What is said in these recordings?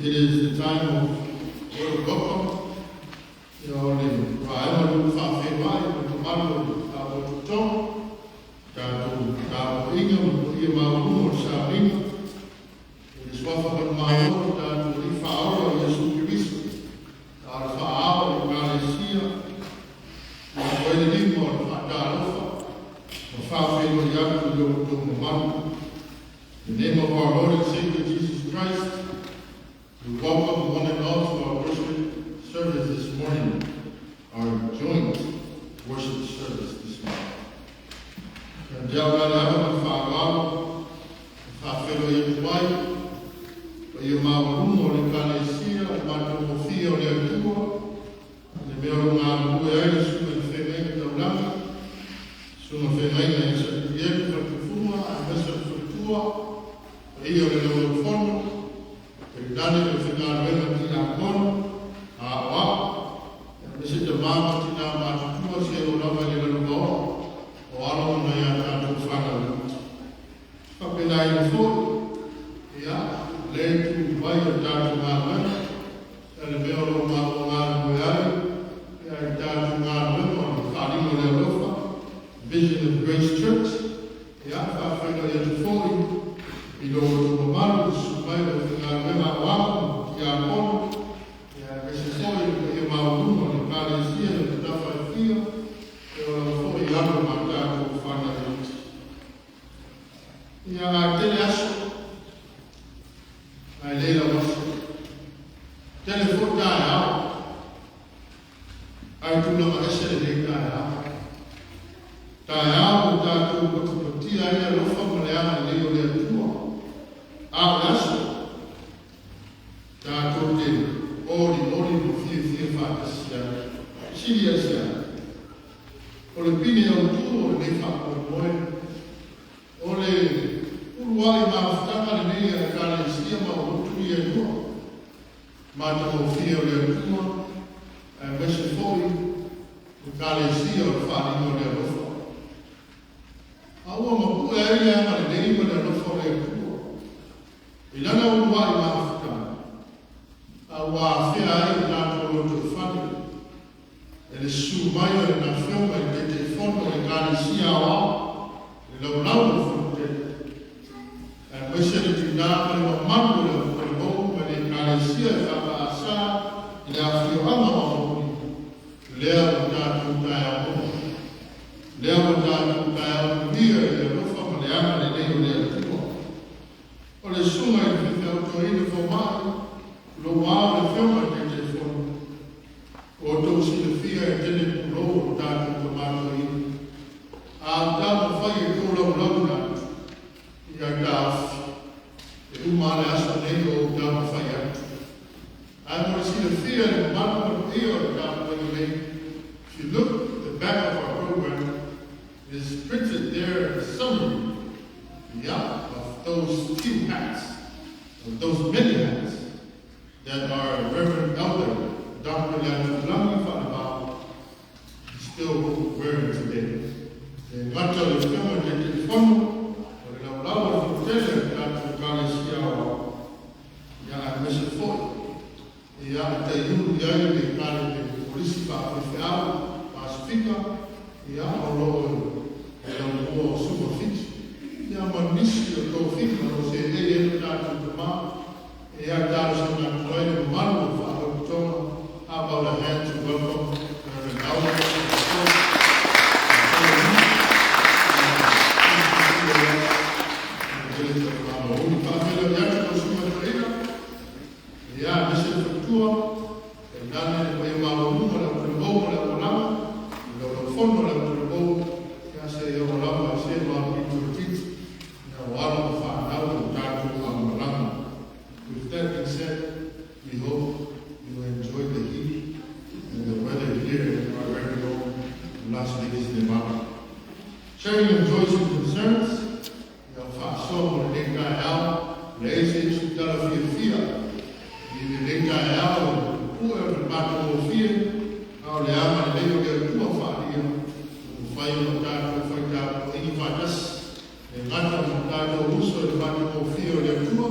It is the time of word welcome. In the name of our Lord and Savior Jesus Christ, we welcome one and all to our worship service this morning, our joint worship service this morning. And Vision of Grace Church, Our leo ke tua whaia, whai o tātou whai tātou ingi whatas, e ngata mo tātou uso e whai o whio le tua,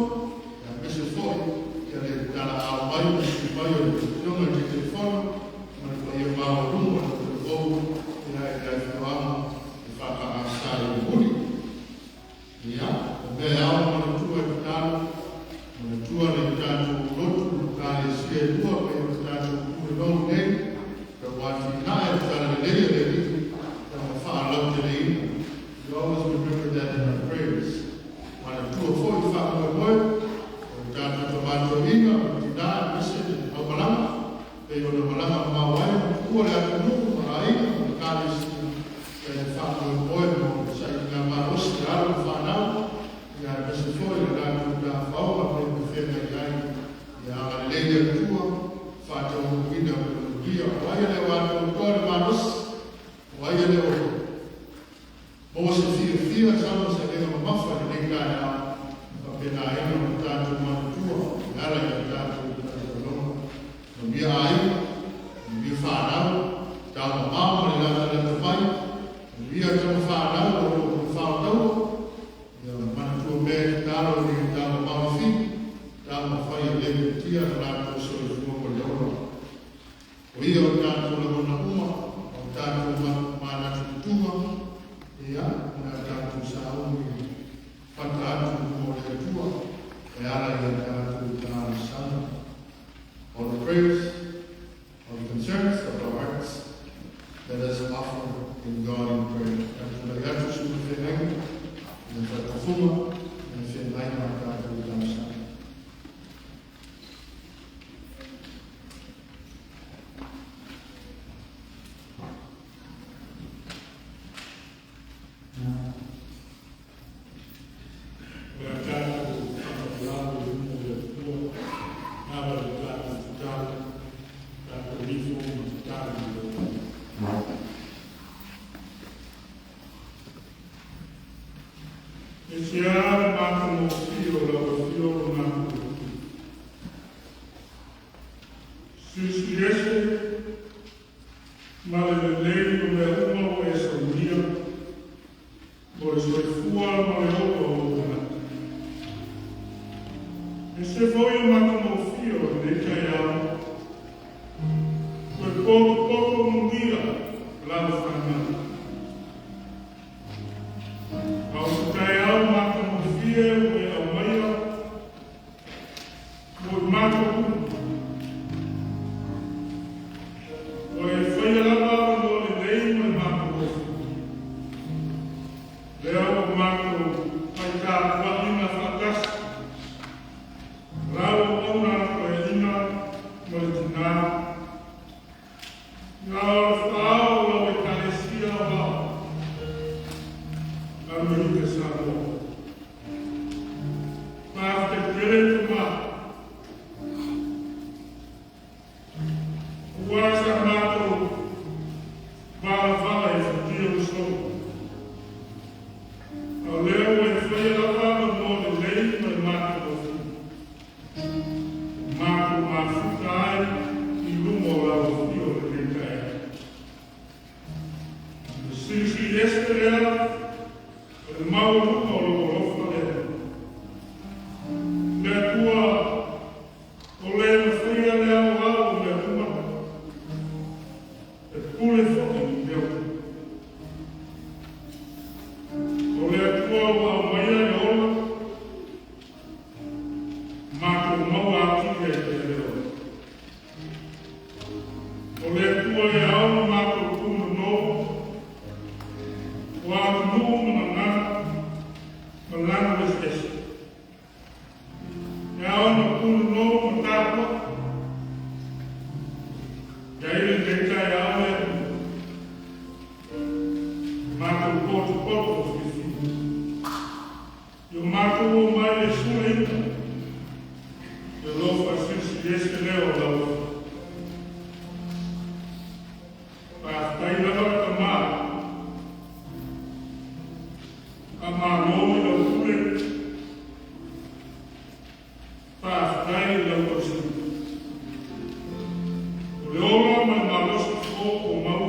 e pese fwoi, ke le tala au mai, e whai o le tionga te telefono, ma le whai o māo runga, e kou, e ai kai whaama, e whaka asai o muri. Ia, o me au ma le tua e tātou, ma le tua le tātou rotu, ka le sia tua, pe o tātou kure nau nei, ka wāti nāe, tāna le lea le riki, tāna whaalau te reina. We always remember that in our prayers. Ma le tua fwoi whakamoe moe, o tātou tomato inga, o tina, mese, au malama, pe o le malama mawai, ua le atu nuku, ma aina, o le kāle sia, pe le whakamoe moe, mo sa i ngā marosi, te alo whanau, ia mese fwoi, le tātou tā whaua, pe o whenga i ai, ia ngā leia tua, whātou ina, ia waia le wātou kore marosi, waia le o o se fia sama se le o mafa le kai a pena ina o tātou matua, ara i tātou longa. No mia ai, no mia whānau, tāma māma le lata le tawhai, no mia tāma whānau o whānau, ia manatua mea tāro ni tāma māma whi, tāma whai a le tia rātou so le fumo le ora. O ia o tātou le mona uma, o tātou mānatu tuma, ia, na tātou sāumi, whakaatu mo le tua, e ara i tātou tāna sana. All the prayers, all the concerns of our hearts, let us offer in God in prayer. Tātou la iatu suma whenenga, i whakafuma, i whenaina tātou tāna sana. O le ola ma malos o mau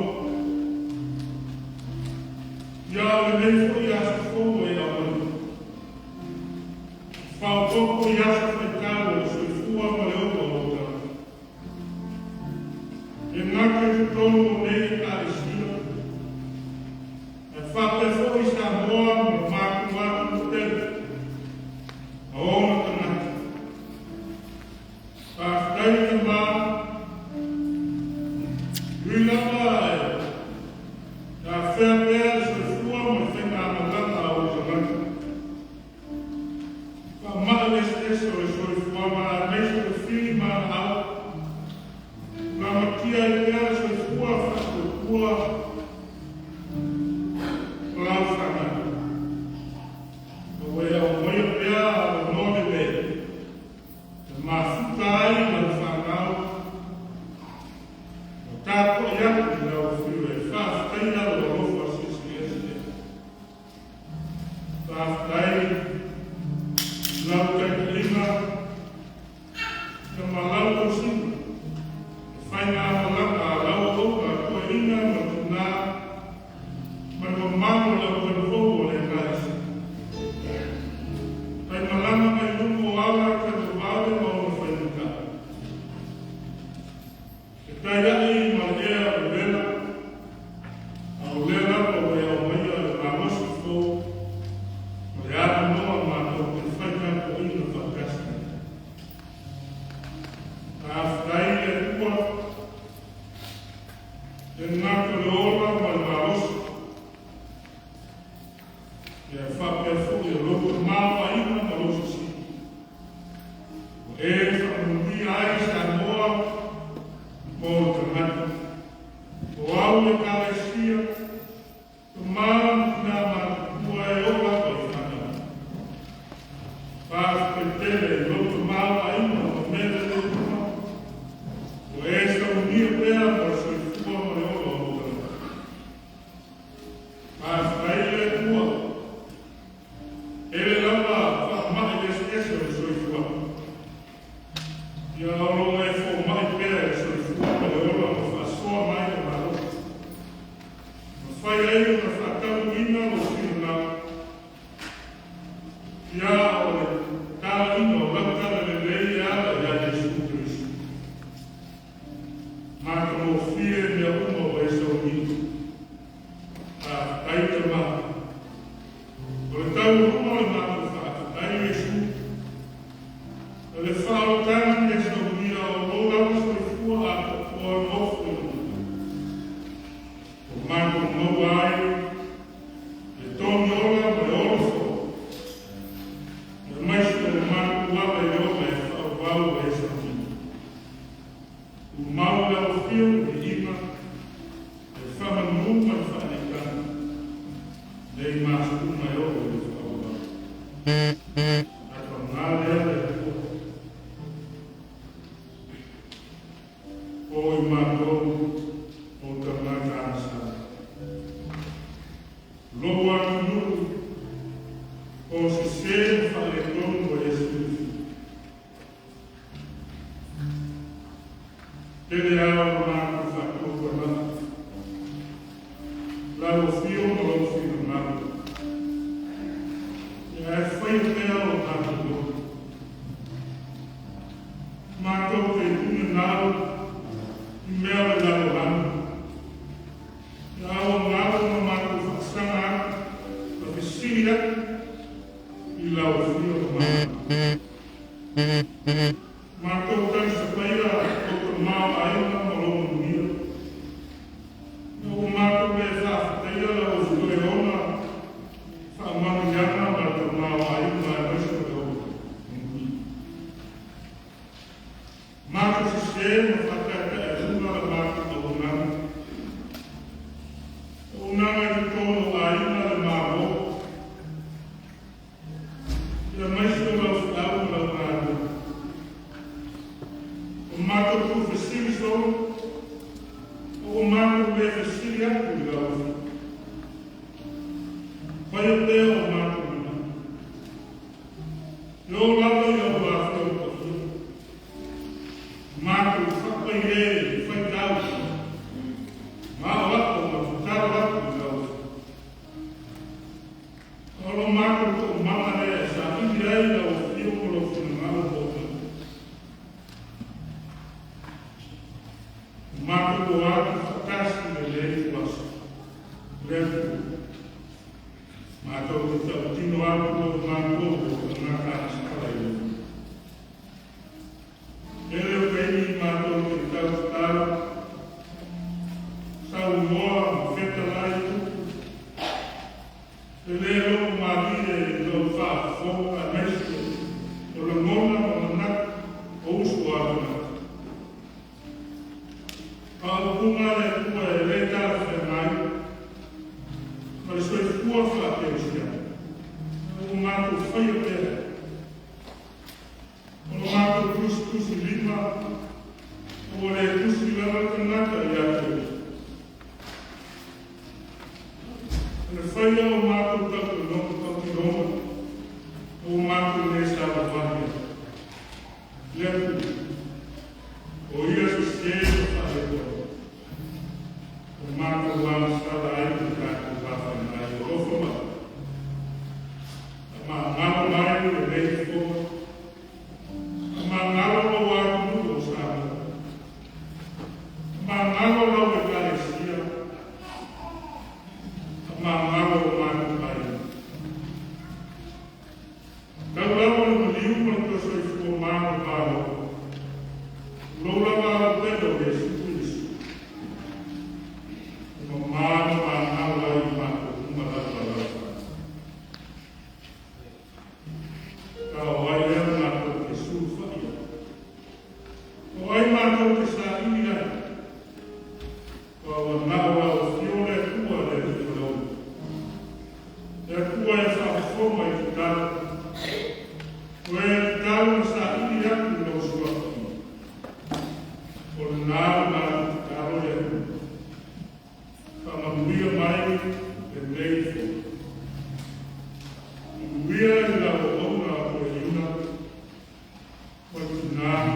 Lepo. Mātou te tau tino aku o mātou o ngā kāskara i. E leo peini mātou te tau tāra. Sau moa ma wheta lai. E leo mātire i tau whāwhau a mesu. O le mona o le nak o usu ātuna. Pau kunga le kua e le tāra whenai. Ma le soe kua whāteo sia. O mātou whaia pere. O mātou kusi lima. O le kusi lama kanaka i atu. Le whaia o mātou tatu noma. O mātou le sāra whāia. Lepu. O ia se stēra whaia. O mātou wāna sāra aitu kātou whāwhana ai o rofama. Ma ngalo mai o rei fōma. Ma ngalo o wāku o sāra. Ma ngalo lau e kāre sia. Ma ngalo o mātou ai. Kau lau o liu ma kua soi fō mātou pālo. Lola māla pedo e sukuisi. O mātou ma ngalo ai mātou umarata rata. Kau ai ea mātou ke sūwhaia. O ai mātou ke sā ini ai. Kau a nao au whiore kua le te lau. E kua e whawhoma i te tāra. O e te tāra sā ini aku no suahi. O le nāra mātou te tāro e aku. Whamamuia mai e nei fo. Muia e la o ona o e iuna. O te nāra.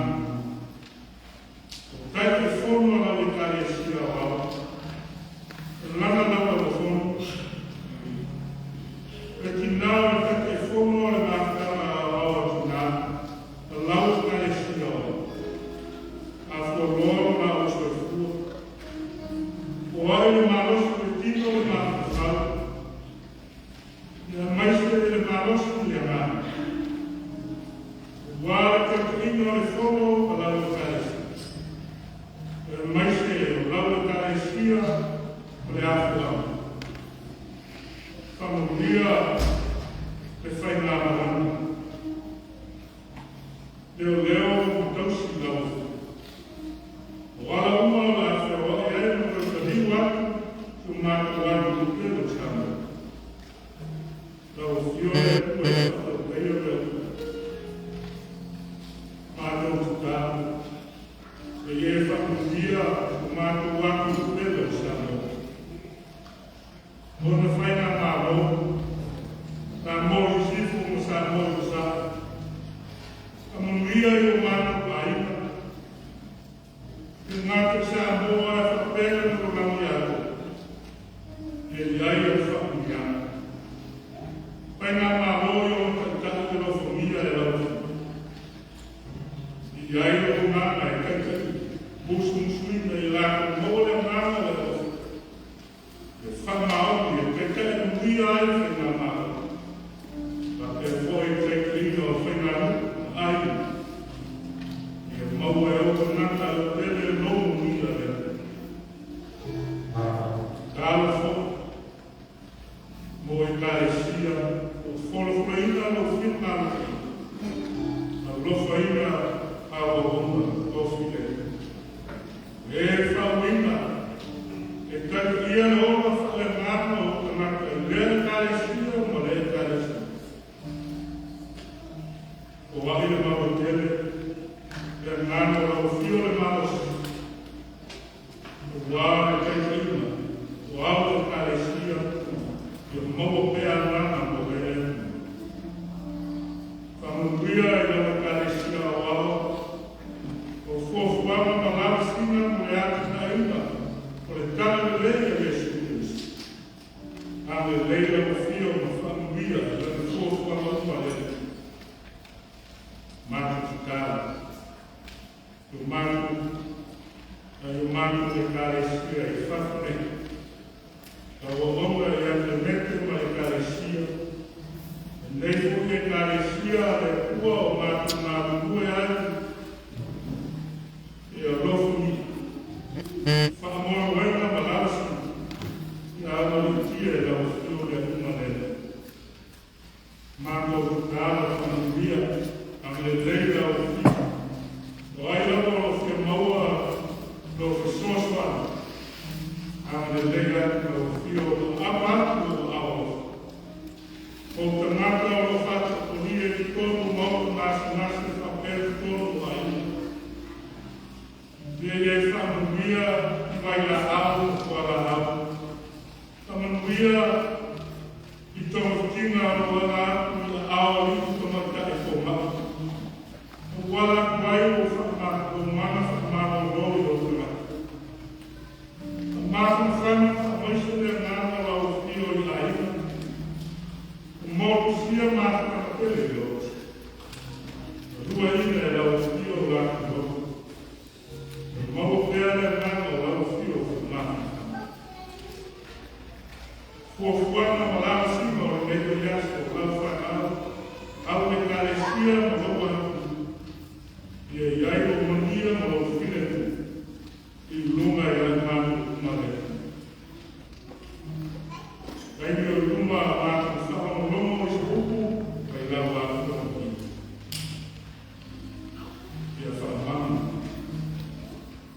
O kai te whono la o kare sia o awa. E lana lawa o whono. E ki nāo e kai te whono le mātana o awa ki nāra. E lau kare sia o awa. A whono na o soe fua. O ai le mālosu e tino le mātana. Ia maise le mālosu le ngāra. Wāra ka kino le whono a lau kare sia. E maise o lau kare sia o le awhiau. Whamuria le whainga marana. Leo o tausi lau. O ala uma o la awhiau a e no koe kahiu atu tu mātu atu tu kero tama. Lau whiore kue whakau peio leo. Mātou tu tāmu. E e whakuria tu mātu atu tu kero tama. Ona whaina mālo. Nā mōru sifu mo sā mōru sā. Amuria i o mātu paina. E ngātu sā mōa e whapena no rangi atu. E liai e whakuria. Whaina mālo i o tātau te rofo mia e rautu. I ai o nāna e kaitaki. Mūsu musuina i lāku mōle nāna e rautu. E whamau i e kaitaki muia ai whaina mālo. E foi feito o final ai e mau e o nata o tele no mira de calfo mo e carecia o foro freina no final a lo freina a o bomba o fide e famina e takia no fa nata o nata e carecia mo e carecia. O wai le mau tele, e ngāna o whio le maos. O wā le kaitaina, o au le kāresia, e mau pēa nana mo le e. Whamuria e le kāresia o au, o fuafuama ma lāsina mo le ati naina, o le tāna le leia le sūtis. A le leia o whio ma whamuria, le fuafuama uma le. Mātu ki kāra. O mātu e kāre skia i whakone. Ka o tāma i tia e lau whio le umane. Mātou tāma whanawia, a me lei lau whio. O ai lau o whio maua no whisoswa, a me lei lau whio o apatu o awa. O te mata o whata o nia ki tonu mau nasi whapere tonu ai. Ia whanawia i vai la au o la au. Whanawia i tono tina o la atu i ao i tomata e komau. O wala kwai o whamata o mana whamata o roi o te mata. A mātu whanu whamaisa le nāna la o whio i aina. O mōtu sia mātu kakapele i o. Rua ina e la o whio la o. O mau pēr e nāna o la o whio o mātu. Kua fuana ma lao sima o le meko yasi o lau whanau, au me kare sia ma loa atu. Ia iai o mania ma o whine tu, i lunga i ai mātu kumare. Kaini o luma a mātu whakamo lomo i se huku, kai lau atu o ki. Ia whamanu.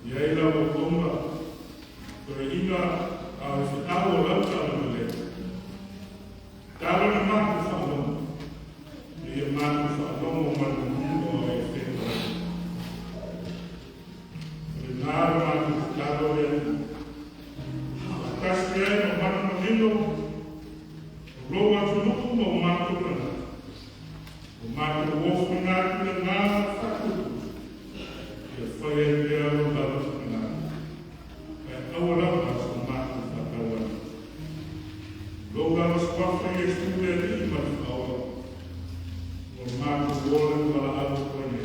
Iai lau o tonga, kore ina a whitau o lau tāna me le. Tāra na mātu whanomo. Ia mātu whanomo manu mino e whenua. Ia nāra mātu tāro e atu. Kasi e no manu mino, roa tunuku mo mātu rana. O mātu wofu ngātu e nāra whakutu. Ia whai e rea o lava ngātu. E aurama so mātu whakawana. Loga mas kwafa i estule i matawa. O mātu wole wala alu kone.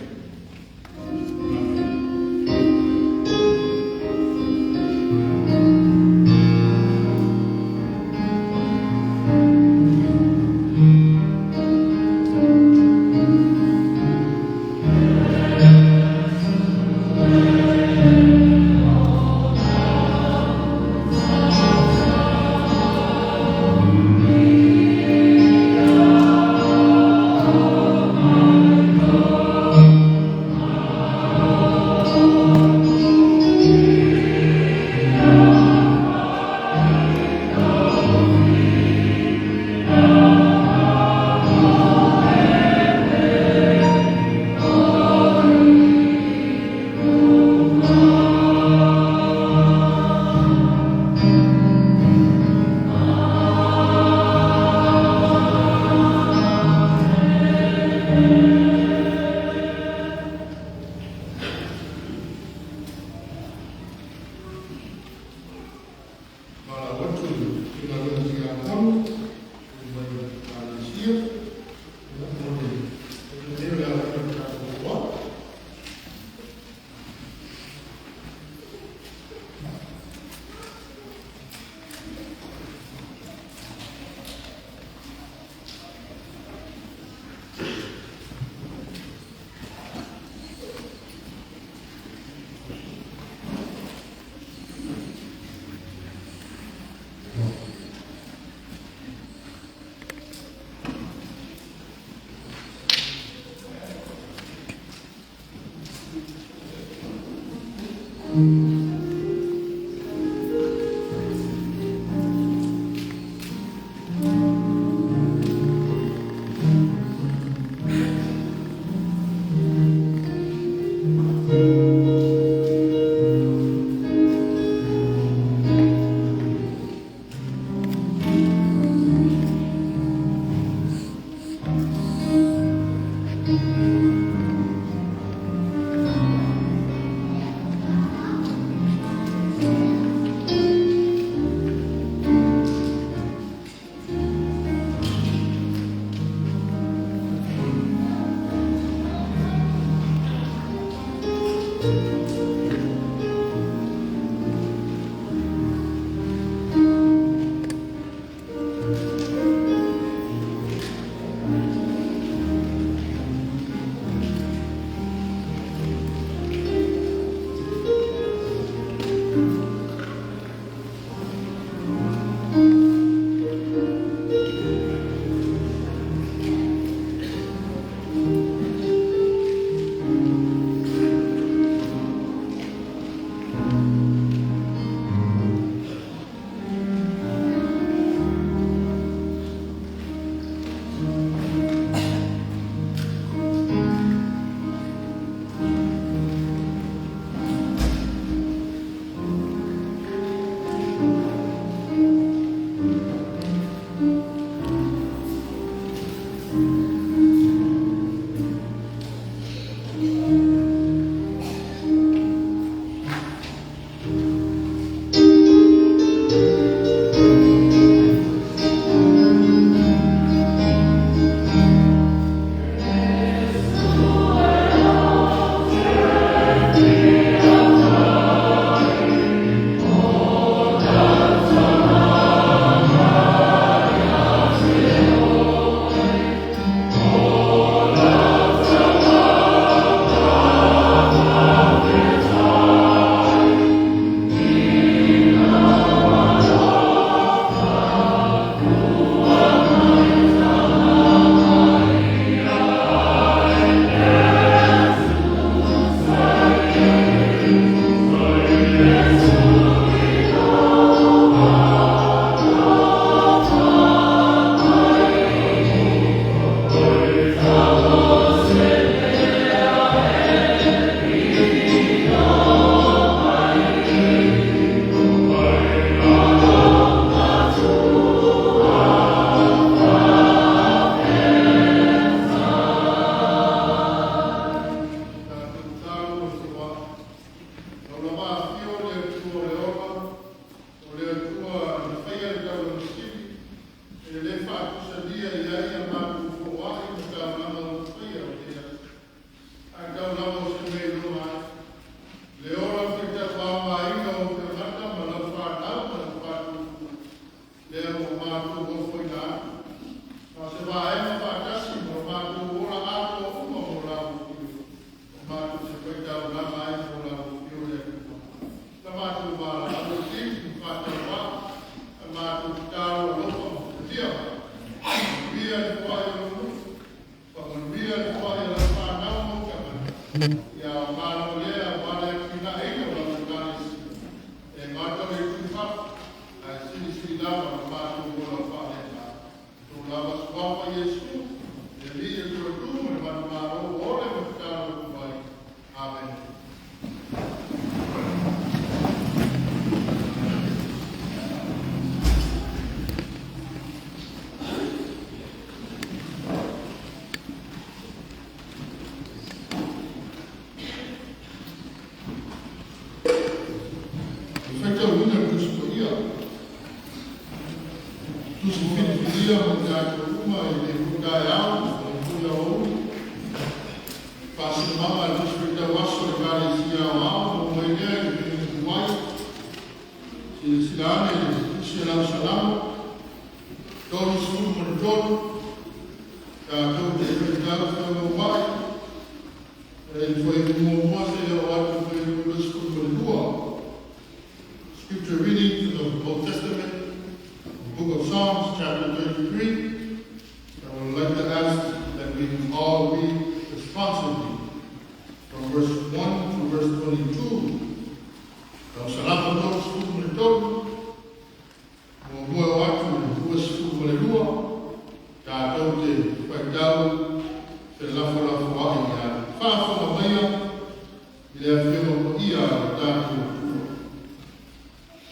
lava o mātou ora whaneta. Tō lava swapa Yesu, e lia kua tūma e matumaro, ore me whakaro kumai. Amen. Scripture reading from the Old Testament, the book of Psalms, chapter 33. I would like to ask that we all read responsibly from verse 1 to verse 22. Salamat Lord, Sukul Mentor, Mumua Watu, Duas Sukul Melua, Tātou Te Whaitau, Te Lafalafu Wahia, Whāwha Maya, Ilea Whio Ia, Tātou.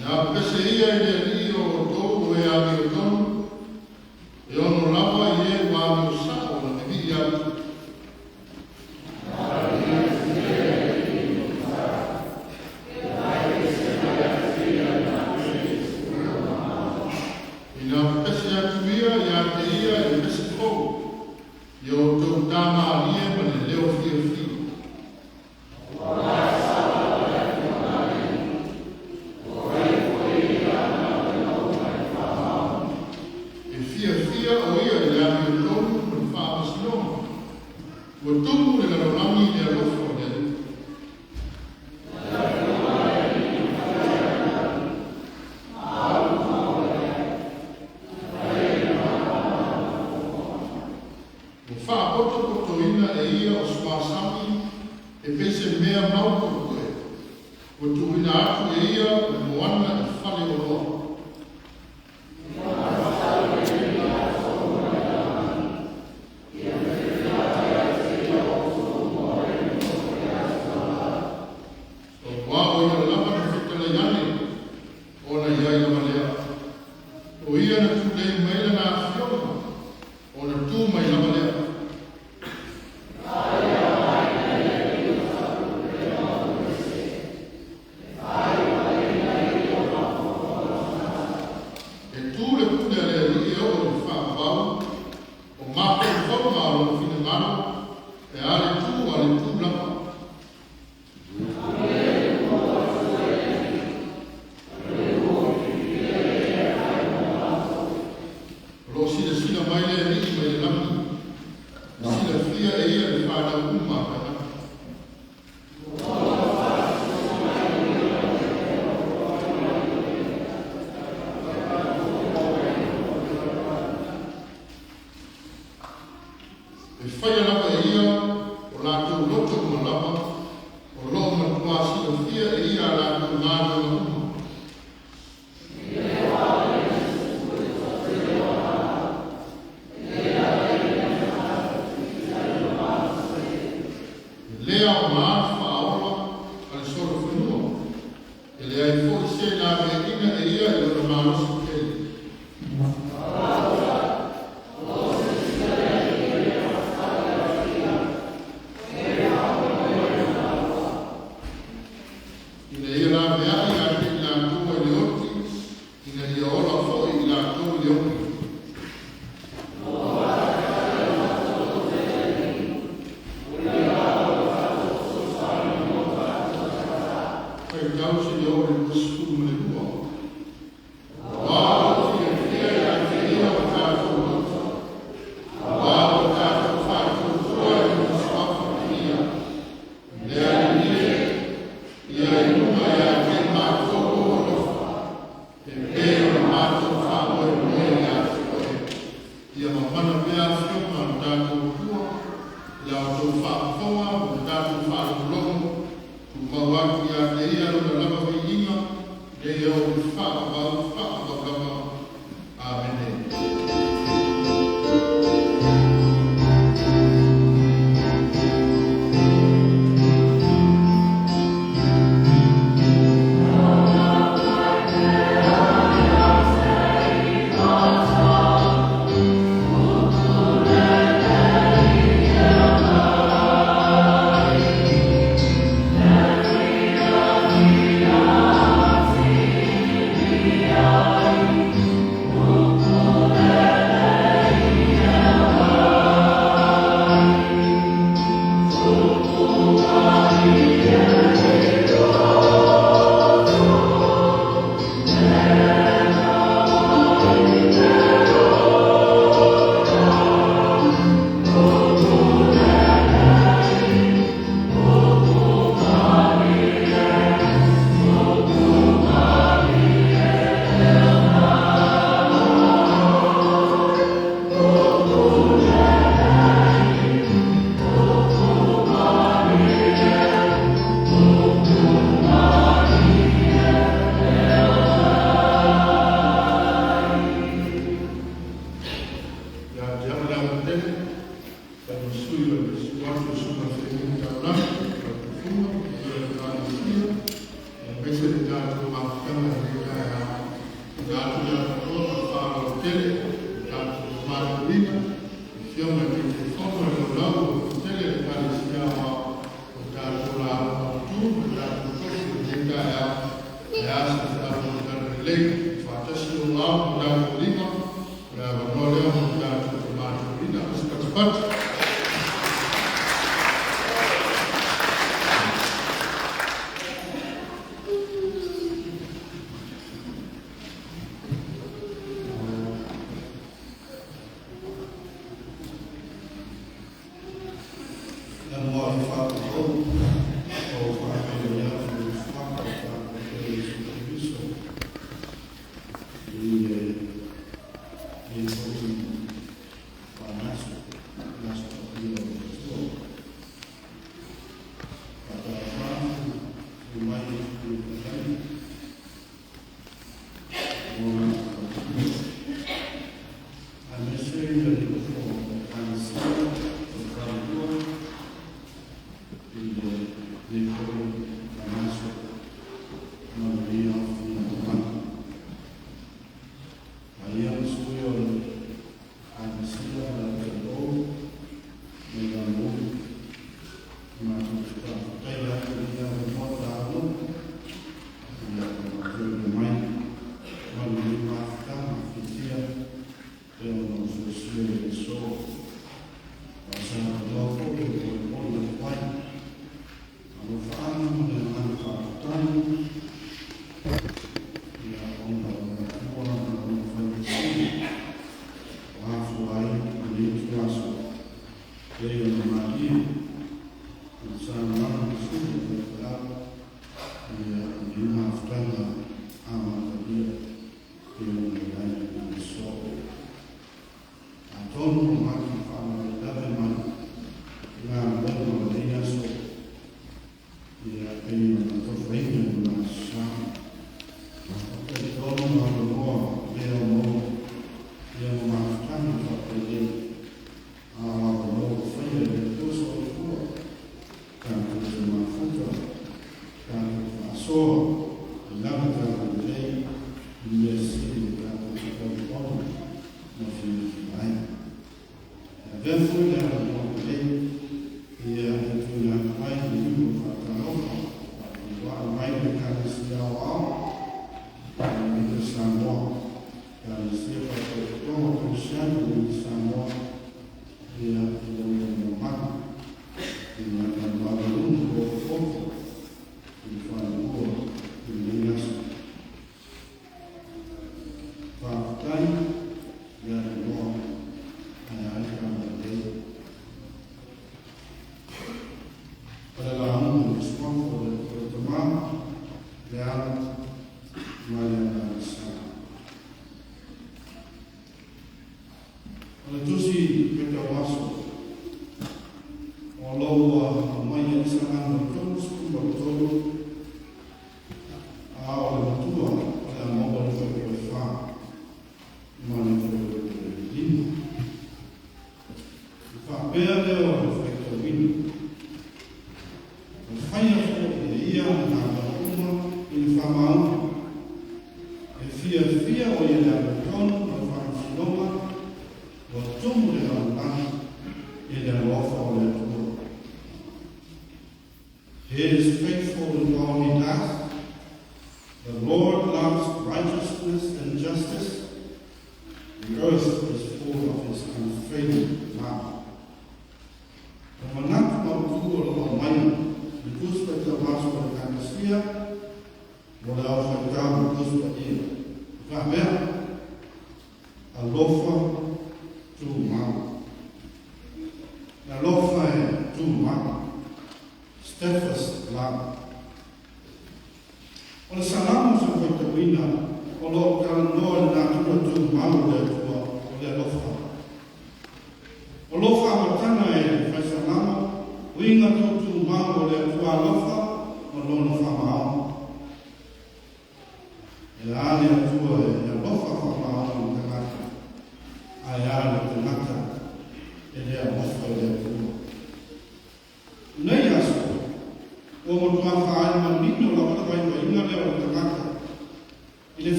Nā pese ia i le o tōu e a mi o tonu, e ono lava i e wā mi o sāo na me vi atu. I nā pese atu ia i a te ia i pese kou, i o tōu tāma a lie mane leo fia fia.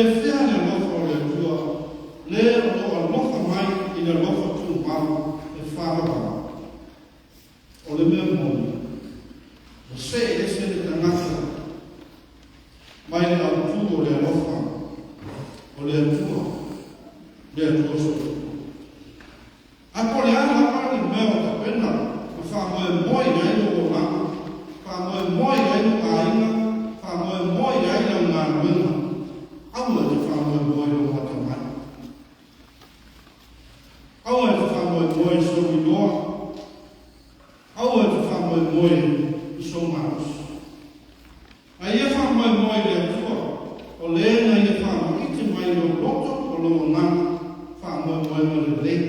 whea le lofa o le tua, le o a lofa mai i le lofa tu mau e whāwaka. O le mea mōni, o se e se le tangata, mai le au tu o le lofa, o le tua so. A po le ana pari mea o ta pena, o whamoe moi nei o langa, whamoe moi nei o ka inga, whamoe moi nei o ngā ruenga, aua te whamoe moi o hata mai. Aua te whamoe moi so i noa, aua te whamoe moi i so maus. A ia whamoe moi le atua, o lena ia whamoe iti mai o loto o lo ngā, whamoe moi ma le lei.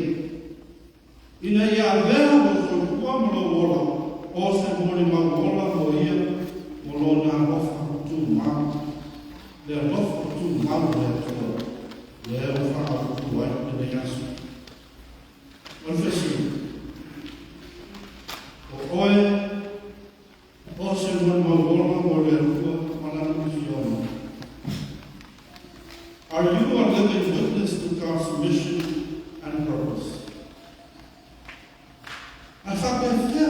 Ina ia lea o so kua molo wola, o se mori ma wola o ia, mo lo nā lofa tu mau. Le lofa tu mau le atua, le o whaka tu ai le yasu. Manfesi, o oe, o se mori ma wola o le atua, manana misiona. Are you a living witness to God's mission and purpose? A whape whea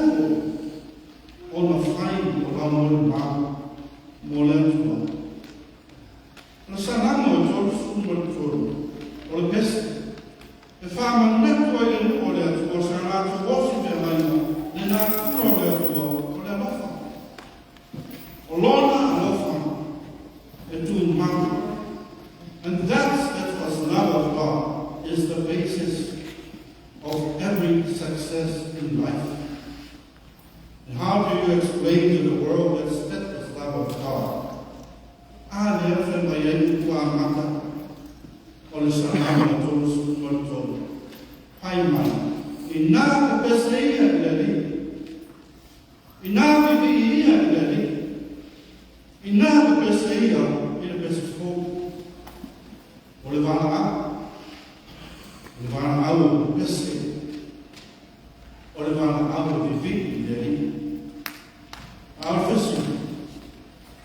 o na whai o la mori mau, mo le atua. Na sananga o tōru sumari tōru, o le pese. E whāma netua i le o le atua, sa rātu osi me laima, ne nā kura o le atua, o le alofa. O lona alofa, e tu mau. And that was love of God is the basis of every success in life. And how do you explain to the world that steadfast love of God? Ah, le awhi mai ei kua mata o le sanama o tōru sumari tōru. Pai mai, i nā ka pesa ia i le li. I nā ka vi ia i le li. I nā ka pesa ia i le pesa fōku. O le vana au o pese, o le vana au o vivi i le li. A o fesu,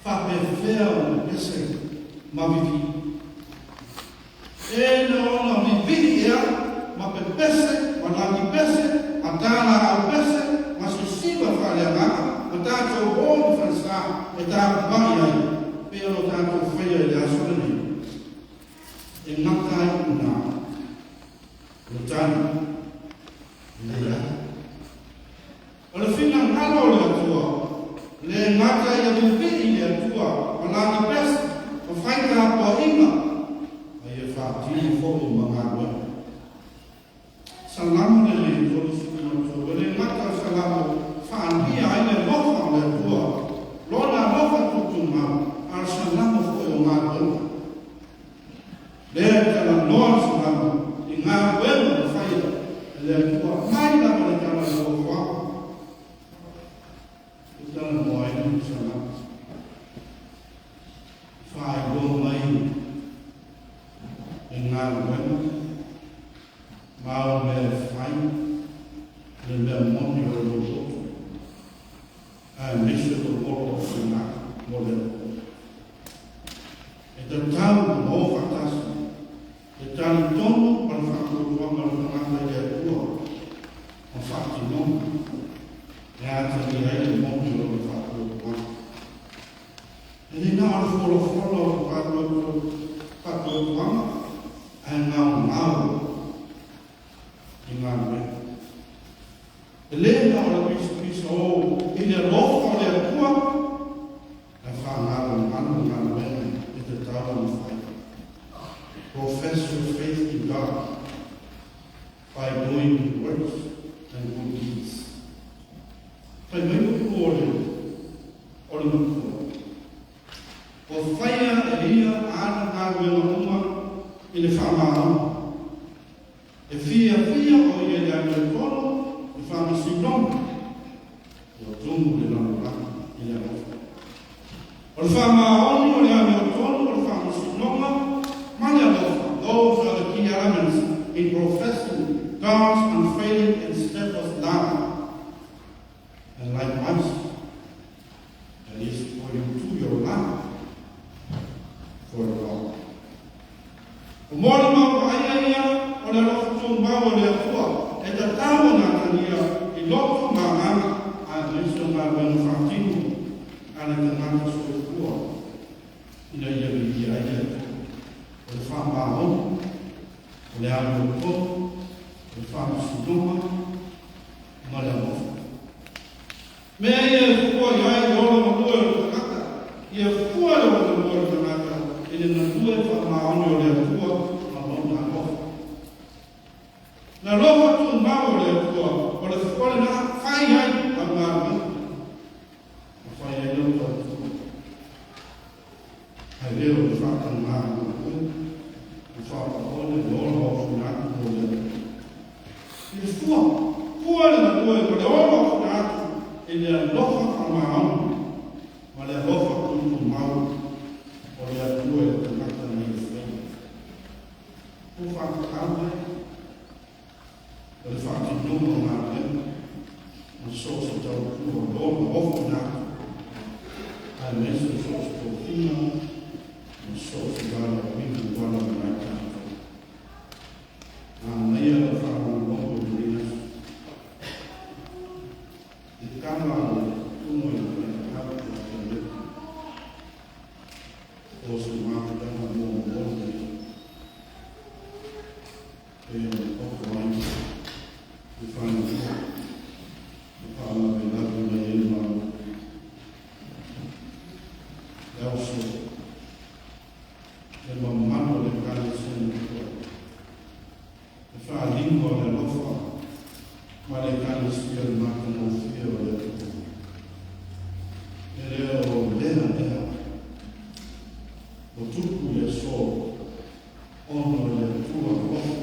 whape whea o le pese ma vivi. E na ona vivi ea, ma pe pese, ma laki pese, ma tāna au pese, ma se siva whale ngaka, ma tātou o whansa, e tātou mai ai, pe ono tātou whaia i le asolani. E ngatai una, o tani, le ia. O le whina ngalo le atua, le ngatai a vivi le atua, o lani pesa, o whaika apua inga, a ia whaatini fōi mga ue. Salamu le le tōru sukuna tō, le ngatai salamu whaanhia ai le lofa le atua, lona lofa tutu mau, ar salamu fōi o ngā ue. Lea tala noa salamu, i ngā wema na whaia, lea kua mai na kone tala na o whaka. I tala noa i ni salamu. Whai go mai, i ngā wema, mau mea whai, le mea moni o roto, a mese o oro o whina, mo leo. E te tau no whatasi, e tani tono para whakarotuanga o tangata i atua, o whakinonga, e atani ai le moni o le whakarotuanga. E ni nā ala wholo o whakarotuanga, e ngau i ngā mea. E le nā ala piso o i le lofa o le atua, e whangara ngā mea i te tau na whai. Profess your faith in God by doing good works and good deeds. Pai mai uku o le mukua. O whaia e ia ana ngā wena uma i le whamāo. E fia o ia le ane tono i whamasinonga. O tungu le nanuranga i le ane. O le whamāo o le ane tono o le whamasinonga. Those are the key elements in professing God's unfailing and steadfast love. And likewise, that is for you to your love for God. O mōna mau ka aia ia, o le lofa tū mau o le atua, e ta tāmo nā tania i loto mā anga a Kristo ngā wenu whātinu, a le tangata soi kua. Ina ia mi i aia, o le whāmā honu, o le aru o tonu, o le whāmā suduma, ma le amofa. Mea ia e kua i ai o lo makua o le tangata, ia kua le o le makua o le tangata, e le nakua e whāmā honu o le atua, na lofa tu mau le tua, o le whakore na whai ai a ngā mea. A whai ai lau tau tu. Hai leo le whakang ngā ngā koe, o whakakone le olo o whinatu o le. I fua, fua le na koe, o le olo o whinatu, e le lofa ka maau, ma le lofa tu mau, o le atua e te kata ni e whai. O whakakane, o le whakatinoa o ngā rena, o sosa tau kua o loma ofu nā, a mesa o sosa tau whina, o sosa gara o whina o wala o nai tātou. Nā mea o whakama longo o rina, i kama o tumo i o nai tātou o te rena, o se mākutanga mō o mō e o kawai. We find the Father in heaven may in also the Mamma de Galician the Father Lingua de Lofa Male Galician Martin of Fear Ereo Lena o tuku e so ono le tua Lofa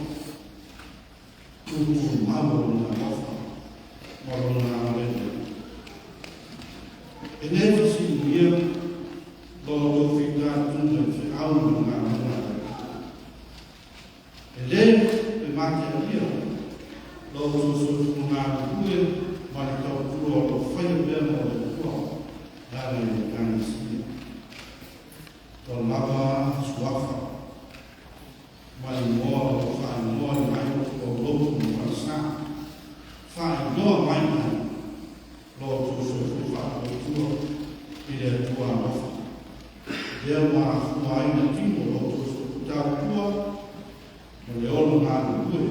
tuku mauro na Lofa moro na Lena e never see here Lord of God and the hour na e le e mate here Lord of na kue ma tau kua o whai pēr mo le kua dare e kani sia o lava suafa mai moa o whai moa i mai o lotu mo whansa whai noa mai mai Lord of whai o kua i le tua wafa Dea waa fua ina timo Lord of tau kua mo le olo ngā kue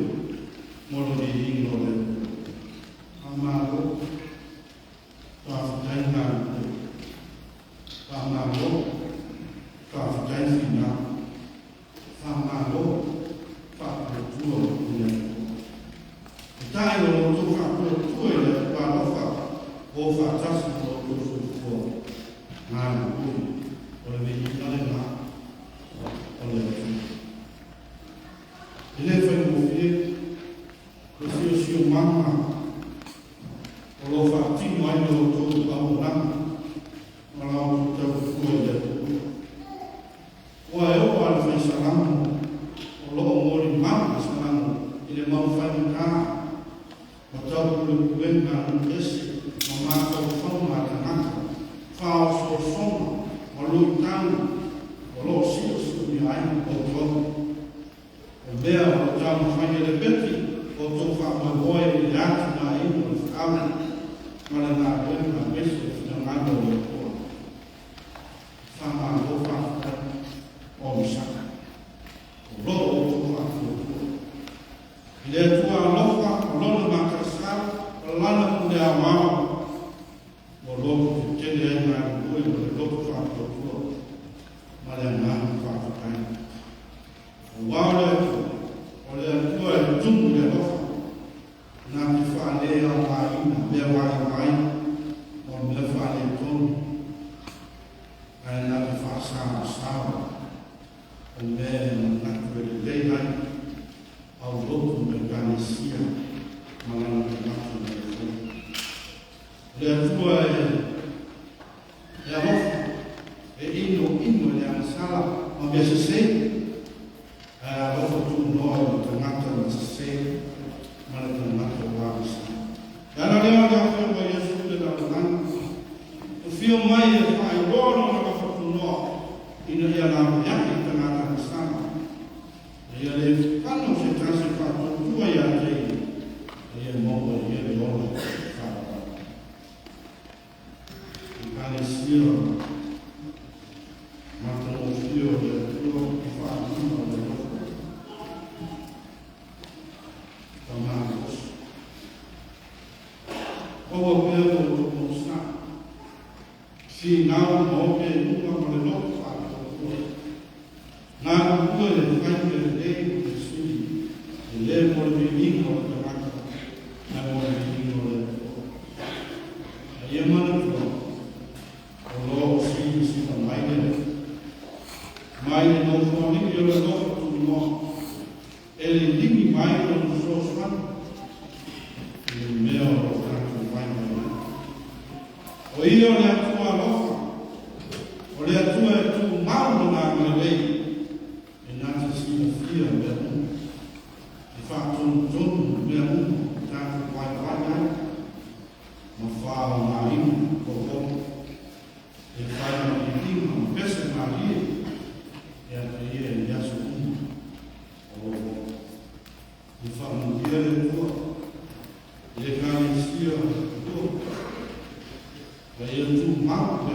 mo le ino le Amaro, Tafajaina, Famaro, Tafajaina, Famaro, Fapatua, the time of the Fapatua, Palofa, or Fatasico, for Manu, or the Italina, or the Eleven of it, because your mamma. O lo whaatino ai no tō auranga, o lau tau kua ia tō. O e o ala whai salamu, o lo o mori mau salamu, i le mau whai kā, o tau kua kuenga esi, o mātou whauma tanaka, whao so soma, o lui tau, o lo sio sio ai o tō. O mea o tau whai le beti, o tō whaama goe i atu na ino o whaama, Mala ngā koe ngā peso whina ngāna o kua. Whama o whaka o misaka. O roto o tō whaka o kua. I le tua alofa o lona ngā karasara, o lana kune a wāo. O roto te tene e ngā koe o le roto whaka o kua. Mala ngāna whaka kai. O wāo le o le tua e tumu le alofa. Nā ki whālea o āina, mea wai, o mea whālea tonu. Ai nā ki whāsāma sāwa, o mea nā kore leihai, au rotu me kāne sia, malana ki matu me tonu. Lea tua e hofu, e ino le amasala, o mea se se, a hofu tu noa o te ngata na se se, Malaka mata wāwisa. Ana leo ngā whenua Yesu le nātana. O whio mai e whai rōno na whawhatu noa. Ina ia ngā whiaki te ngātana sana. E ngā kua le whai me le te suri, le mo le mingo le tamaka, na mo le mingo le kua. Ia mana kua, o lo si si pa mai le no kua ni o le no tu mo, ele limi mai le no so swan, le mea o kātu mai mai. O ia o le atua lofa, o le atua e tu mau na ngā lei, e nāta si na fia mea umu. E whātonu tonu mea umu, tātu mai mai ai, ma whāo ngā imu ko homu. E whai na i tima, pesa ngā rie, e ata ia e yasu umu, o lofa. E whāmukia le tua, e kāre sia tua, e ia tu mau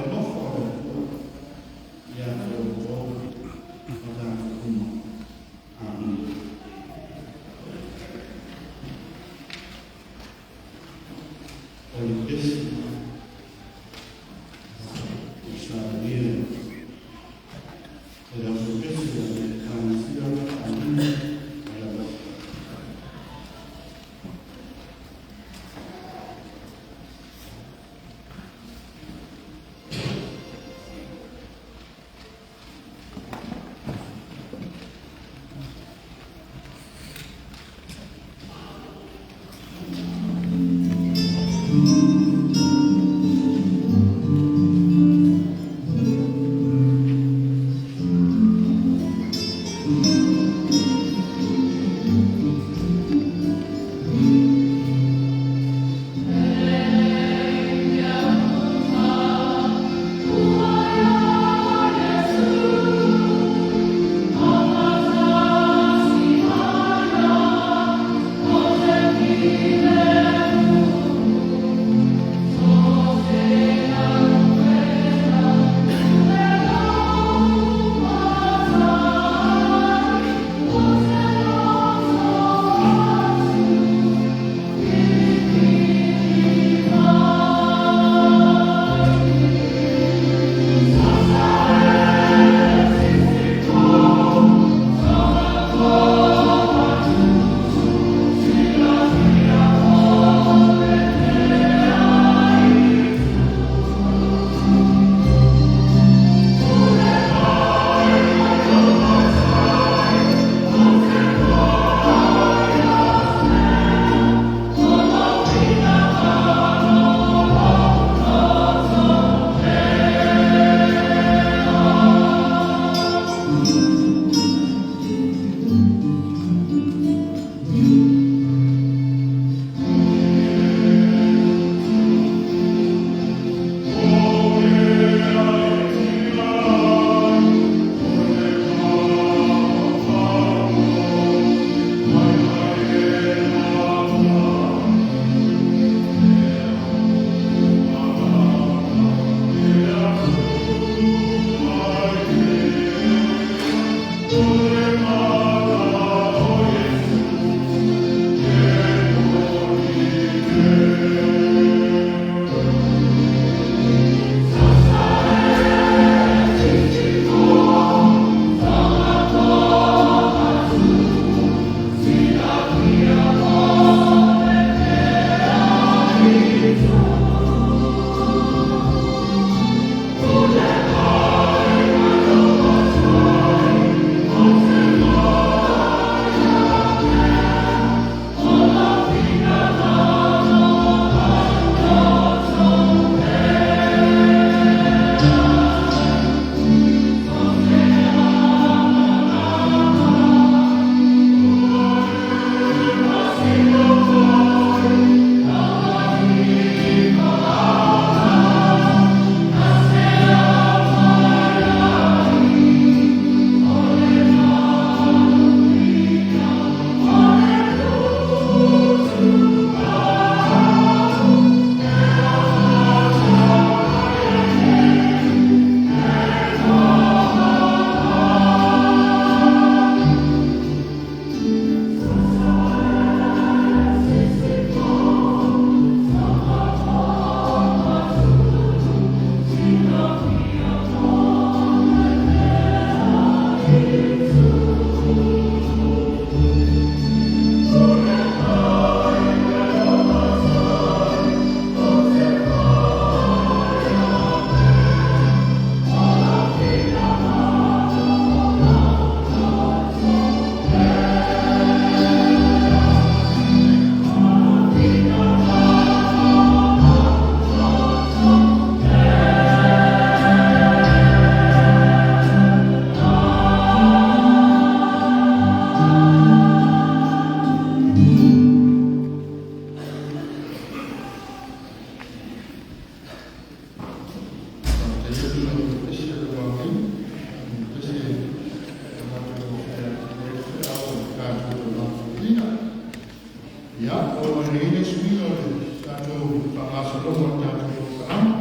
o e ine sui o le tātou whakasarongo tātou o ka ama.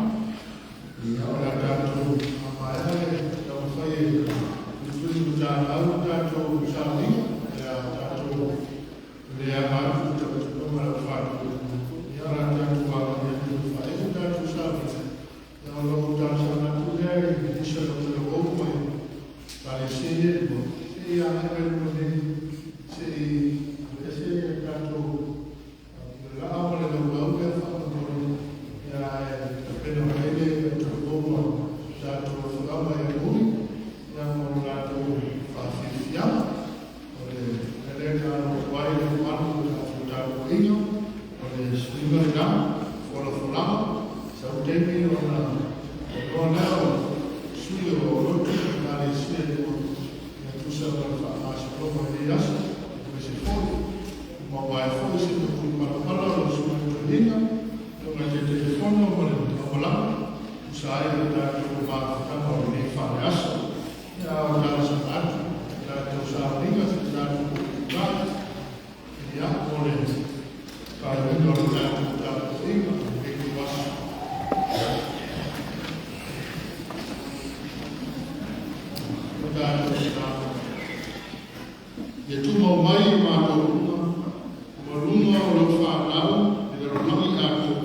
Ia o le tātou amaeare, tau whai e tūturu tātou tātou sālinga, ia tātou lea maru tātou mara whātou. Ia rā tātou wāka ia tūturu whai e tātou sālinga. Ia o loko tātou tātou lea i isa o te opo e tāle se e mo. Se ia hewe mo ne, se e tātou la awa le lau e whakatore. Ia e pena maile e tātou opo tātou whakawa e mui. Ia mo tātou whawhiwhia. O le reka no wai le wanu tātou ingo. O le swinga rā, whora whorama. Sau tepi o na o nao sui o rotu nā le sui e o na tusa o na whaasa roma e asa. O se fōi. Ma wai fōi se no kui parapara o sui o hinga. Tonga te telefono o le awalama. Usa ai o tātou o mātaka o ne whare asa. Ia o tāsa atu. Tātou sa ringa se tātou o kāta. Ia o le wharinga o tātou inga. E ki wasa. Ia tūmau mai i mātou runga, ua runga o lau whānau, e le ronangi ātou.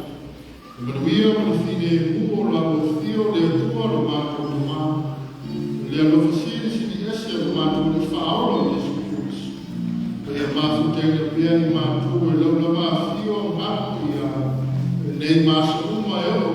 E manuia o le whine mua o lau whio le atua o mātou runga, le alofasiri sini ese o mātou le whaoro i Jesu Christ. E mātou tēnga pia i mātou e lau lama whio o mātou i a nei māsa uma e o